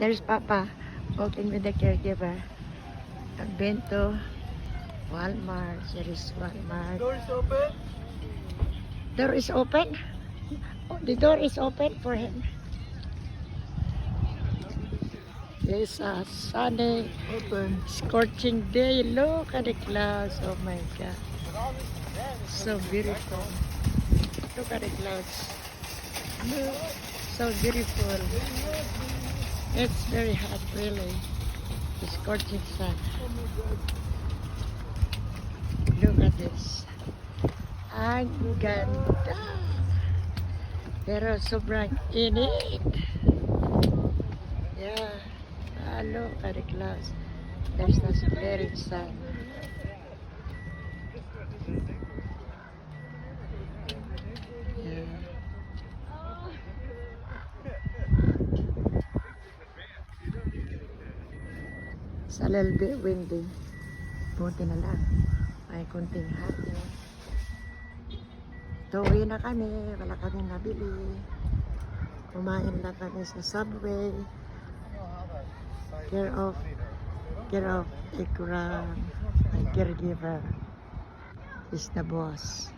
There's Papa walking with the caregiver. I've been to Walmart. There is Walmart. Door is open. Door is open. Oh, the door is open for him. It's a sunny, Open. scorching day. Look at the clouds. Oh my God. So beautiful. Look at the clouds. Look, so beautiful. It's very hot, really. The scorching sun. Look at this. Ang ganda. Pero sobrang init. Yeah. Look at the clouds. There's the flaring sun. Yeah. It's a little bit windy. Buti na lang. May kunting hangin. Tuwi na kami. Wala kami nabili. Kumain lang kami sa Subway. Care of Ikram. My caregiver is the boss.